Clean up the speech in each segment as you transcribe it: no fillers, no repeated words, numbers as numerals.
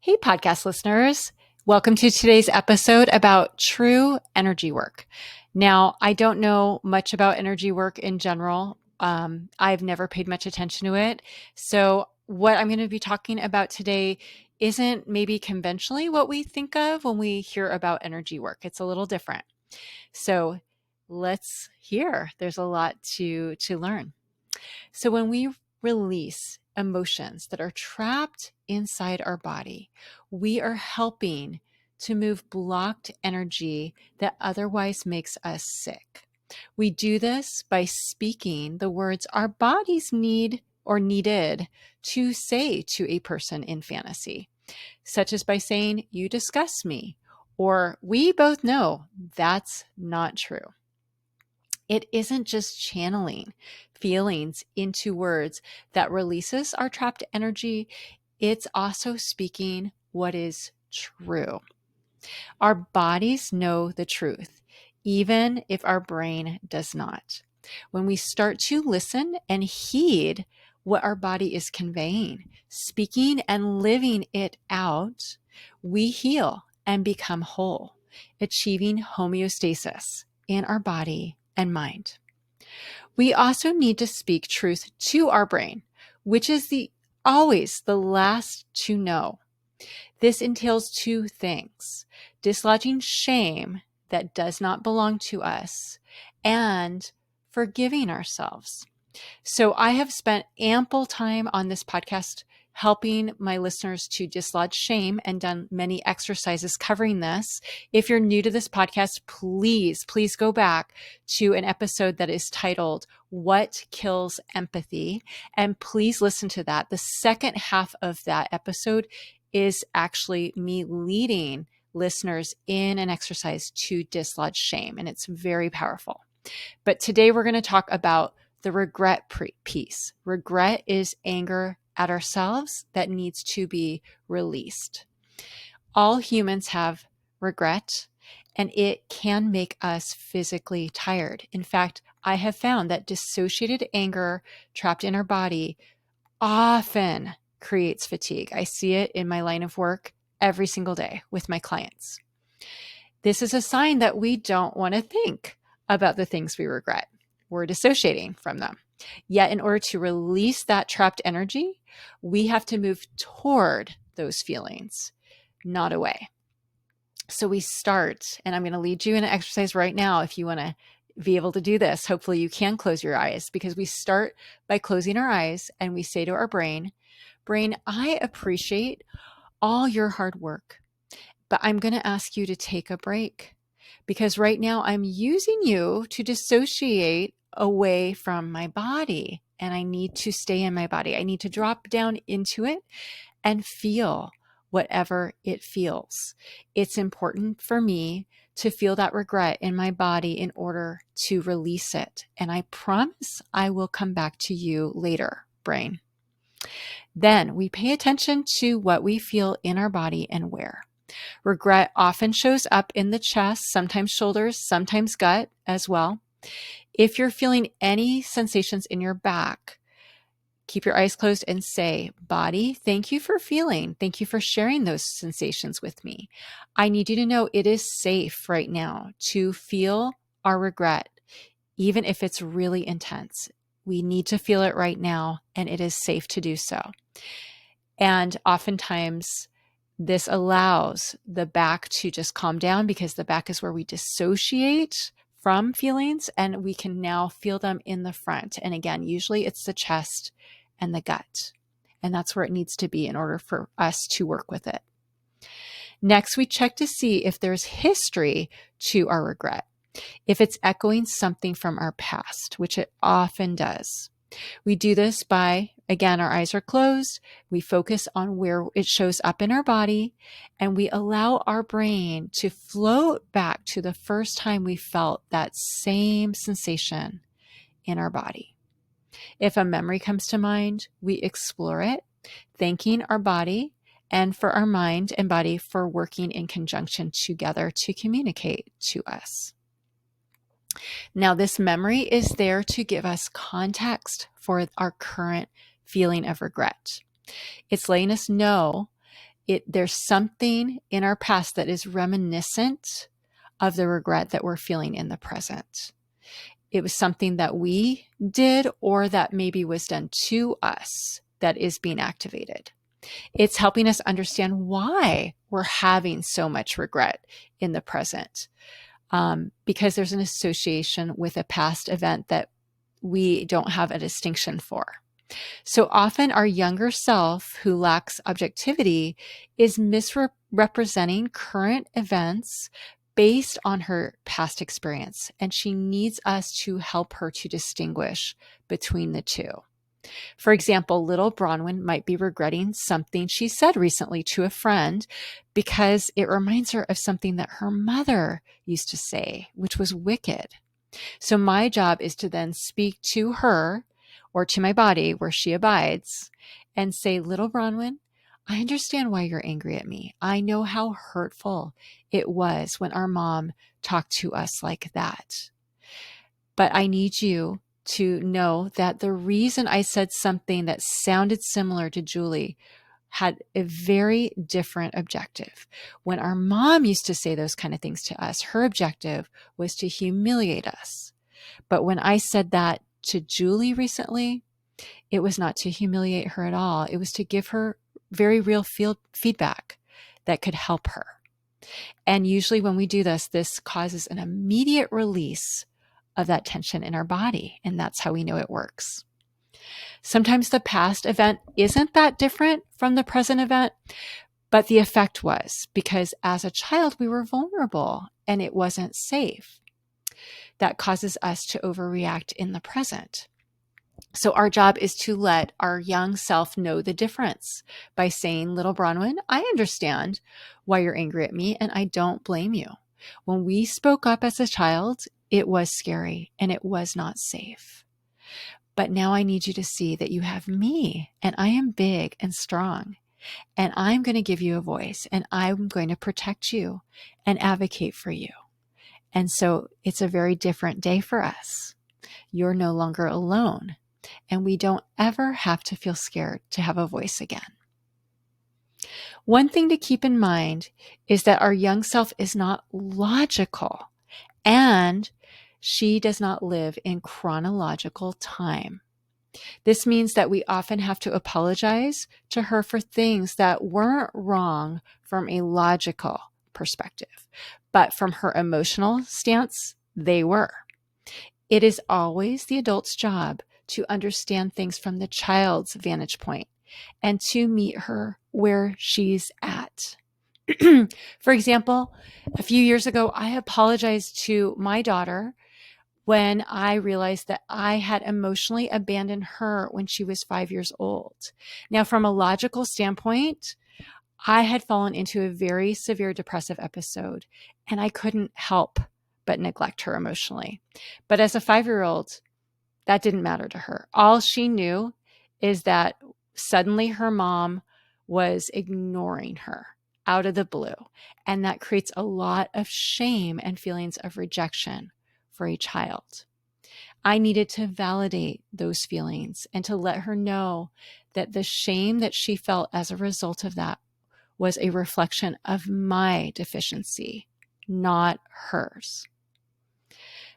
Hey, podcast listeners. Welcome to today's episode about true energy work. Now, I don't know much about energy work in general. I've never paid much attention to it. So, what I'm going to be talking about today isn't maybe conventionally what we think of when we hear about energy work. It's a little different. So, let's hear. There's a lot to learn. So when we release emotions that are trapped inside our body, we are helping to move blocked energy that otherwise makes us sick. We do this by speaking the words our bodies need or needed to say to a person in fantasy, such as by saying, "You disgust me," or "We both know that's not true." It isn't just channeling feelings into words that releases our trapped energy. It's also speaking what is true. Our bodies know the truth, even if our brain does not. When we start to listen and heed what our body is conveying, speaking and living it out, we heal and become whole, achieving homeostasis in our body and mind. We also need to speak truth to our brain, which is always the last to know. This entails two things: dislodging shame that does not belong to us and forgiving ourselves. So I have spent ample time on this podcast helping my listeners to dislodge shame and done many exercises covering this. If you're new to this podcast, please go back to an episode that is titled "What Kills Empathy?" and please listen to that. The second half of that episode is actually me leading listeners in an exercise to dislodge shame, and it's very powerful. But today we're going to talk about the regret piece. Regret is anger at ourselves that needs to be released. All humans have regret, and it can make us physically tired. In fact, I have found that dissociated anger trapped in our body often creates fatigue. I see it in my line of work every single day with my clients. This is a sign that we don't want to think about the things we regret. We're dissociating from them. Yet in order to release that trapped energy, we have to move toward those feelings, not away. So we start, and I'm going to lead you in an exercise right now if you want to be able to do this. Hopefully you can close your eyes, because we start by closing our eyes and we say to our brain, I appreciate all your hard work, but I'm going to ask you to take a break, because right now I'm using you to dissociate away from my body, and I need to stay in my body. I need to drop down into it and feel whatever it feels. It's important for me to feel that regret in my body in order to release it. And I promise I will come back to you later, brain. Then we pay attention to what we feel in our body and where. Regret often shows up in the chest, sometimes shoulders, sometimes gut as well. If you're feeling any sensations in your back, keep your eyes closed and say, "Body, thank you for feeling. Thank you for sharing those sensations with me. I need you to know it is safe right now to feel our regret, even if it's really intense. We need to feel it right now, and it is safe to do so." And oftentimes, this allows the back to just calm down, because the back is where we dissociate from feelings, and we can now feel them in the front. And again, usually it's the chest and the gut, and that's where it needs to be in order for us to work with it. Next, we check to see if there's history to our regret, if it's echoing something from our past, which it often does. We do this by, again, our eyes are closed. We focus on where it shows up in our body, and we allow our brain to float back to the first time we felt that same sensation in our body. If a memory comes to mind, we explore it, thanking our body and for our mind and body for working in conjunction together to communicate to us. Now, this memory is there to give us context for our current feeling of regret. It's letting us know There's something in our past that is reminiscent of the regret that we're feeling in the present. It was something that we did or that maybe was done to us that is being activated. It's helping us understand why we're having so much regret in the present, because there's an association with a past event that we don't have a distinction for. So often our younger self who lacks objectivity is misrepresenting current events based on her past experience, and she needs us to help her to distinguish between the two. For example, little Bronwyn might be regretting something she said recently to a friend because it reminds her of something that her mother used to say, which was wicked. So my job is to then speak to her or to my body where she abides and say, little Bronwyn, I understand why you're angry at me. I know how hurtful it was when our mom talked to us like that. But I need you to know that the reason I said something that sounded similar to Julie had a very different objective. When our mom used to say those kind of things to us, her objective was to humiliate us. But when I said that to Julie recently, it was not to humiliate her at all. It was to give her very real feedback that could help her. And usually when we do this, this causes an immediate release of that tension in our body. And that's how we know it works. Sometimes the past event isn't that different from the present event, but the effect was because as a child, we were vulnerable and it wasn't safe. That causes us to overreact in the present. So our job is to let our young self know the difference by saying, little Bronwyn, I understand why you're angry at me and I don't blame you. When we spoke up as a child, it was scary and it was not safe. But now I need you to see that you have me and I am big and strong and I'm going to give you a voice and I'm going to protect you and advocate for you. And so it's a very different day for us. You're no longer alone and we don't ever have to feel scared to have a voice again. One thing to keep in mind is that our young self is not logical and she does not live in chronological time. This means that we often have to apologize to her for things that weren't wrong from a logical perspective, but from her emotional stance, they were. It is always the adult's job to understand things from the child's vantage point and to meet her where she's at. For example, a few years ago, I apologized to my daughter when I realized that I had emotionally abandoned her when she was 5 years old. Now, from a logical standpoint, I had fallen into a very severe depressive episode and I couldn't help but neglect her emotionally. But as a 5-year-old, that didn't matter to her. All she knew is that suddenly her mom was ignoring her out of the blue. And that creates a lot of shame and feelings of rejection for a child. I needed to validate those feelings and to let her know that the shame that she felt as a result of that was a reflection of my deficiency, not hers.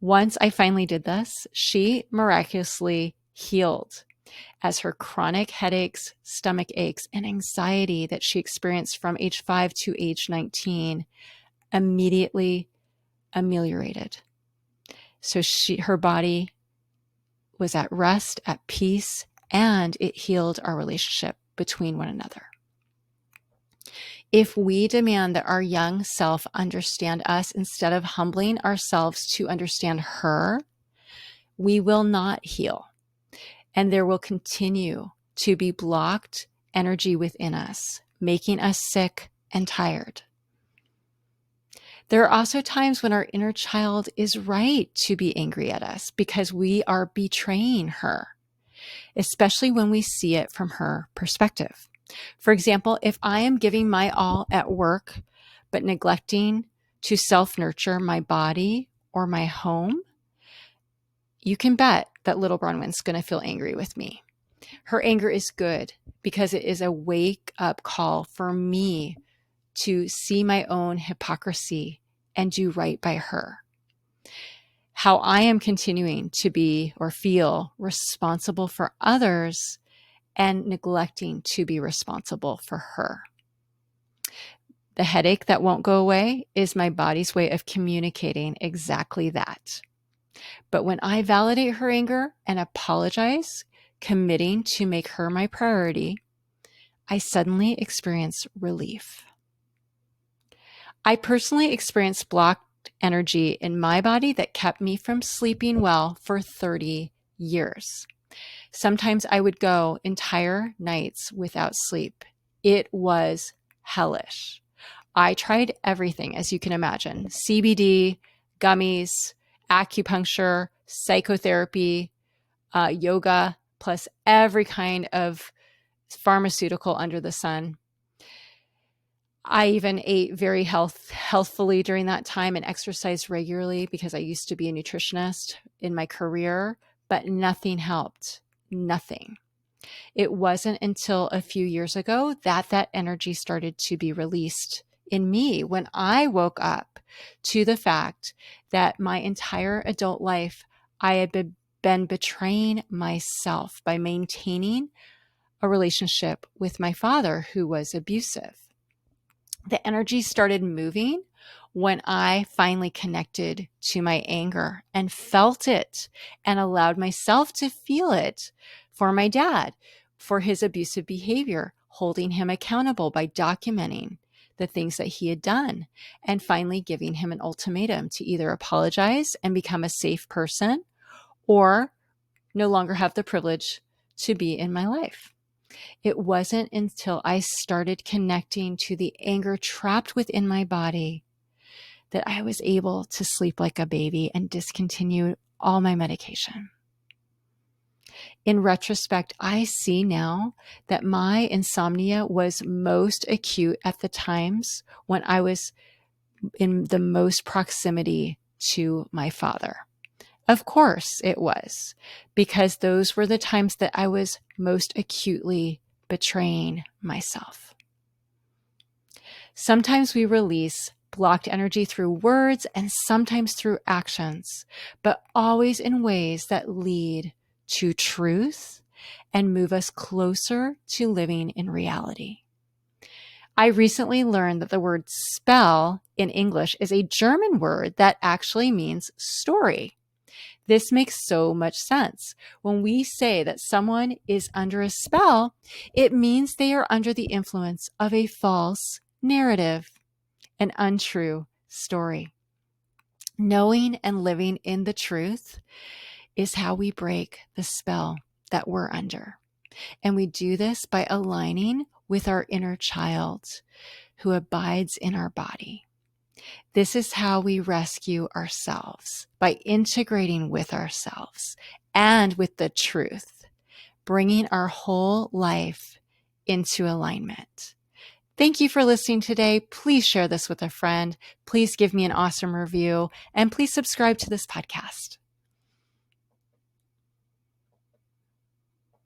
Once I finally did this, she miraculously healed as her chronic headaches, stomach aches, and anxiety that she experienced from age 5 to age 19 immediately ameliorated. So her body was at rest, at peace, and it healed our relationship between one another. If we demand that our young self understand us instead of humbling ourselves to understand her, we will not heal. And there will continue to be blocked energy within us, making us sick and tired. There are also times when our inner child is right to be angry at us because we are betraying her, especially when we see it from her perspective. For example, if I am giving my all at work, but neglecting to self-nurture my body or my home, you can bet that little Bronwyn's going to feel angry with me. Her anger is good because it is a wake up call for me to see my own hypocrisy and do right by her. How I am continuing to be or feel responsible for others and neglecting to be responsible for her. The headache that won't go away is my body's way of communicating exactly that. But when I validate her anger and apologize, committing to make her my priority, I suddenly experience relief. I personally experienced blocked energy in my body that kept me from sleeping well for 30 years. Sometimes I would go entire nights without sleep. It was hellish. I tried everything, as you can imagine: CBD, gummies, acupuncture, psychotherapy, yoga, plus every kind of pharmaceutical under the sun. I even ate very healthfully during that time and exercised regularly because I used to be a nutritionist in my career, but nothing helped. Nothing. It wasn't until a few years ago that that energy started to be released in me when I woke up to the fact that my entire adult life, I had been betraying myself by maintaining a relationship with my father who was abusive. The energy started moving when I finally connected to my anger and felt it and allowed myself to feel it for my dad, for his abusive behavior, holding him accountable by documenting the things that he had done, and finally giving him an ultimatum to either apologize and become a safe person or no longer have the privilege to be in my life. It wasn't until I started connecting to the anger trapped within my body that I was able to sleep like a baby and discontinue all my medication. In retrospect, I see now that my insomnia was most acute at the times when I was in the most proximity to my father. Of course it was, because those were the times that I was most acutely betraying myself. Sometimes we release blocked energy through words and sometimes through actions, but always in ways that lead to truth and move us closer to living in reality. I recently learned that the word spell in English is a German word that actually means story. This makes so much sense. When we say that someone is under a spell, it means they are under the influence of a false narrative, an untrue story. Knowing and living in the truth is how we break the spell that we're under. And we do this by aligning with our inner child who abides in our body. This is how we rescue ourselves, by integrating with ourselves and with the truth, bringing our whole life into alignment. Thank you for listening today. Please share this with a friend. Please give me an awesome review and please subscribe to this podcast.